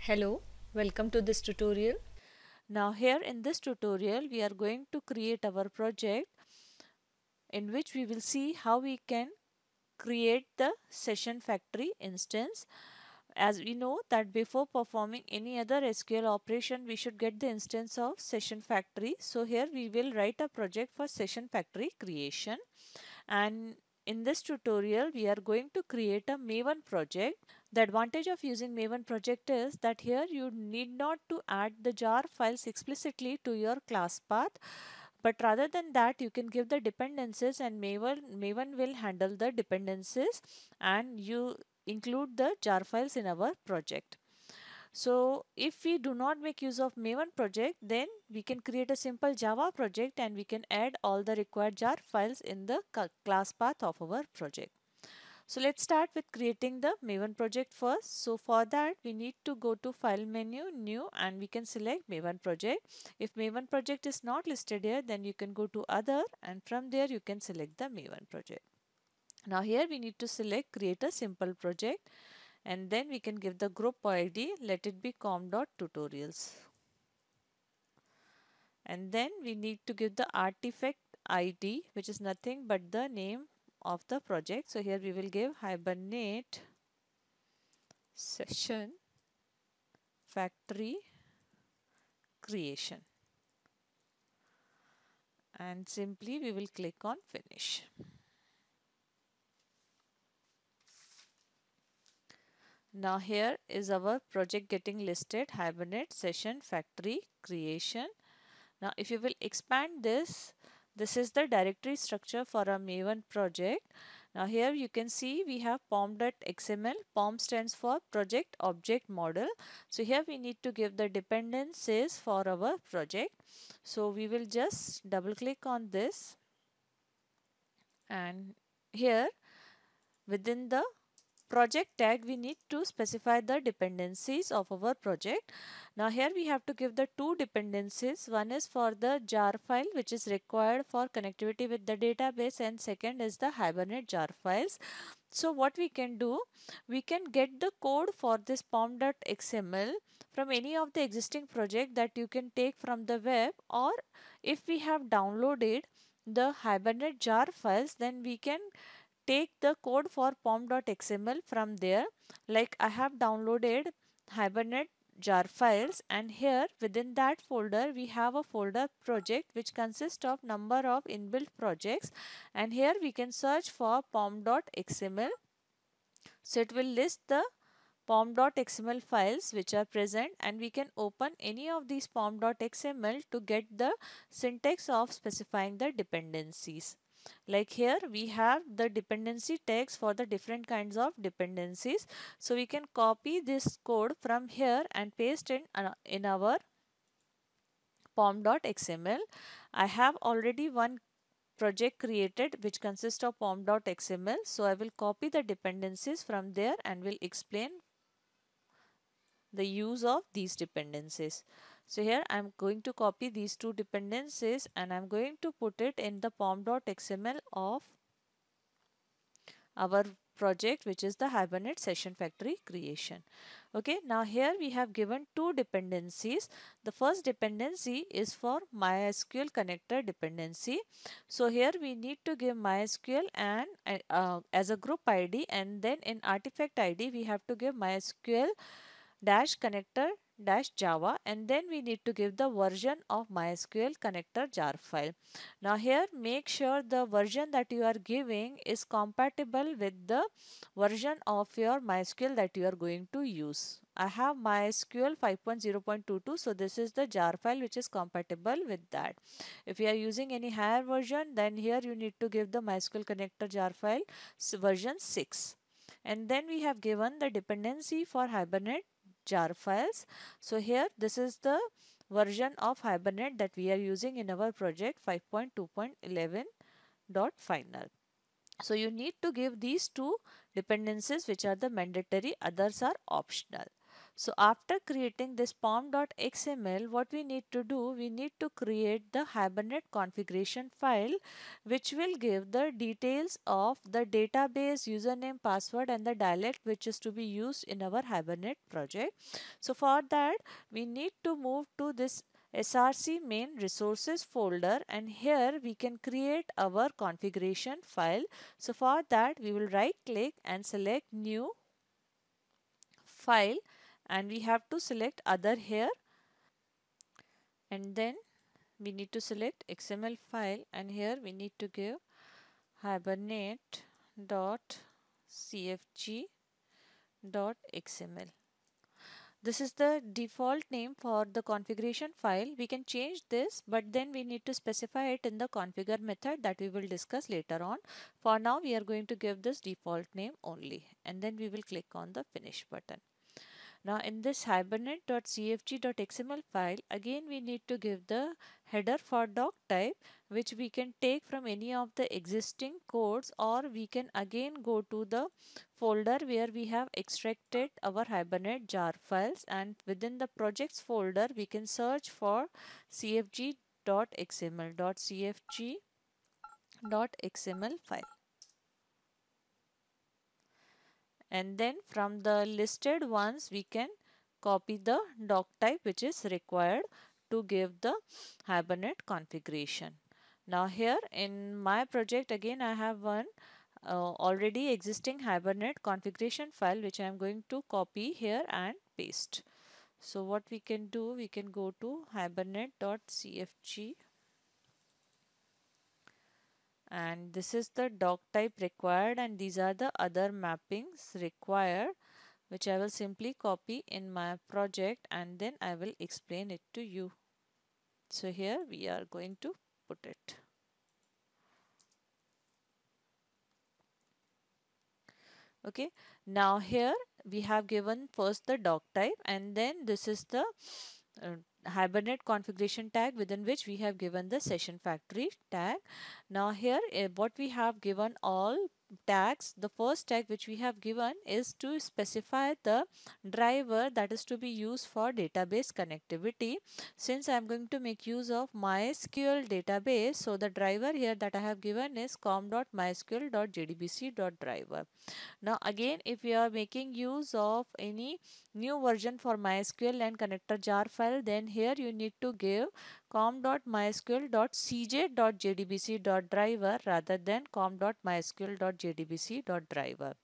Hello, welcome to this tutorial. Now here in this tutorial we are going to create our project in which we will see how we can create the session factory instance. As we know that before performing any other SQL operation we should get the instance of session factory. So here we will write a project for session factory creation, and in this tutorial we are going to create a Maven project. The advantage of using Maven project is that here you need not to add the jar files explicitly to your class path, but rather than that you can give the dependencies and Maven will handle the dependencies and you include the jar files in our project. So if we do not make use of Maven project, then we can create a simple Java project and we can add all the required jar files in the class path of our project. So let's start with creating the Maven project first. So for that we need to go to file menu, new, and we can select Maven project. If Maven project is not listed here, then you can go to other and from there you can select the Maven project. Now here we need to select create a simple project and then we can give the group ID, let it be com.tutorials. And then we need to give the artifact ID, which is nothing but the name of the project. So here we will give Hibernate session factory creation, and simply we will click on finish. Now here is our project getting listed, Hibernate session factory creation. Now if you will expand this, this is the directory structure for a Maven project. Now here you can see we have pom.xml. Pom stands for project object model. So here we need to give the dependencies for our project. So we will just double click on this, and here within the project tag we need to specify the dependencies of our project. Now here we have to give the two dependencies. One is for the jar file which is required for connectivity with the database, and second is the Hibernate jar files. So what we can do, we can get the code for this pom.xml from any of the existing project that you can take from the web, or if we have downloaded the Hibernate jar files, then we can take the code for pom.xml from there. Like I have downloaded Hibernate jar files, and here within that folder we have a folder project which consists of number of inbuilt projects, and here we can search for pom.xml. So it will list the pom.xml files which are present, and we can open any of these pom.xml to get the syntax of specifying the dependencies. Like here we have the dependency tags for the different kinds of dependencies. So we can copy this code from here and paste it in our pom.xml. I have already one project created which consists of pom.xml. So I will copy the dependencies from there and will explain the use of these dependencies. So here I am going to copy these two dependencies and I am going to put it in the pom.xml of our project, which is the Hibernate session factory creation. Okay, now here we have given two dependencies. The first dependency is for MySQL connector dependency. So here we need to give MySQL and as a group ID, and then in artifact ID we have to give MySQL dash connector dash java, and then we need to give the version of MySQL connector jar file. Now here make sure the version that you are giving is compatible with the version of your MySQL that you are going to use. I have MySQL 5.0.22, so this is the jar file which is compatible with that. If you are using any higher version, then here you need to give the MySQL connector jar file version 6. And then we have given the dependency for Hibernate jar files. So here this is the version of Hibernate that we are using in our project 5.2.11.final. So you need to give these two dependencies which are the mandatory, others are optional. So after creating this pom.xml, what we need to do, we need to create the Hibernate configuration file, which will give the details of the database, username, password, and the dialect which is to be used in our Hibernate project. So for that, we need to move to this src main resources folder, and here we can create our configuration file. So for that, we will right click and select new file, and we have to select other here, and then we need to select XML file, and here we need to give hibernate.cfg.xml. This is the default name for the configuration file. We can change this, but then we need to specify it in the configure method that we will discuss later on. For now, we are going to give this default name only, and then we will click on the finish button. Now in this hibernate.cfg.xml file, again we need to give the header for doc type, which we can take from any of the existing codes, or we can again go to the folder where we have extracted our Hibernate jar files, and within the projects folder we can search for cfg.xml.cfg.xml file. And then from the listed ones we can copy the doc type which is required to give the Hibernate configuration. Now here in my project, again I have one already existing Hibernate configuration file which I am going to copy here and paste. So what we can do, we can go to hibernate.cfg, and this is the doc type required, and these are the other mappings required, which I will simply copy in my project, and then I will explain it to you. So here we are going to put it. Okay, now here we have given first the doc type, and then this is the uh, Hibernate configuration tag within which we have given the session factory tag. Now here what we have given all tags, the first tag which we have given is to specify the driver that is to be used for database connectivity. Since I am going to make use of MySQL database, so the driver here that I have given is com.mysql.jdbc.driver. Now again, if we are making use of any new version for MySQL and connector jar file, then here you need to give com.mysql.cj.jdbc.driver rather than com.mysql.jdbc.driver.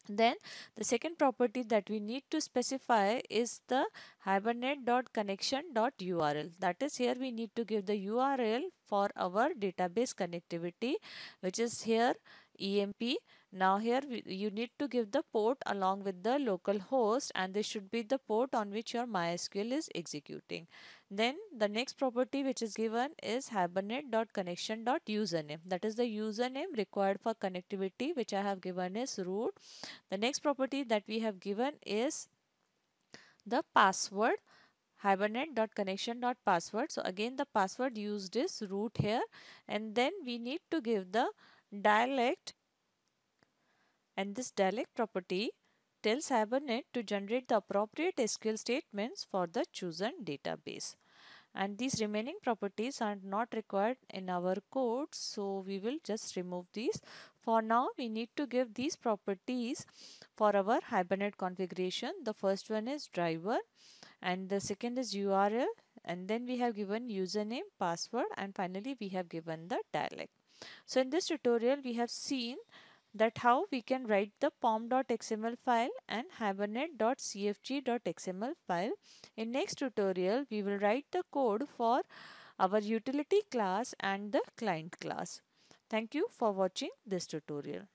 Then the second property that we need to specify is the hibernate.connection.url. That is, here we need to give the URL for our database connectivity, which is here EMP. Now here you need to give the port along with the local host, and this should be the port on which your MySQL is executing. Then the next property which is given is hibernate.connection.username. That is the username required for connectivity, which I have given is root. The next property that we have given is the password, hibernate.connection.password. So again the password used is root here, and then we need to give the dialect, and this dialect property tells Hibernate to generate the appropriate SQL statements for the chosen database. And these remaining properties are not required in our code, so we will just remove these. For now we need to give these properties for our Hibernate configuration. The first one is driver, and the second is URL, and then we have given username, password, and finally we have given the dialect. So in this tutorial we have seen that how we can write the pom.xml file and hibernate.cfg.xml file. In next tutorial, we will write the code for our utility class and the client class. Thank you for watching this tutorial.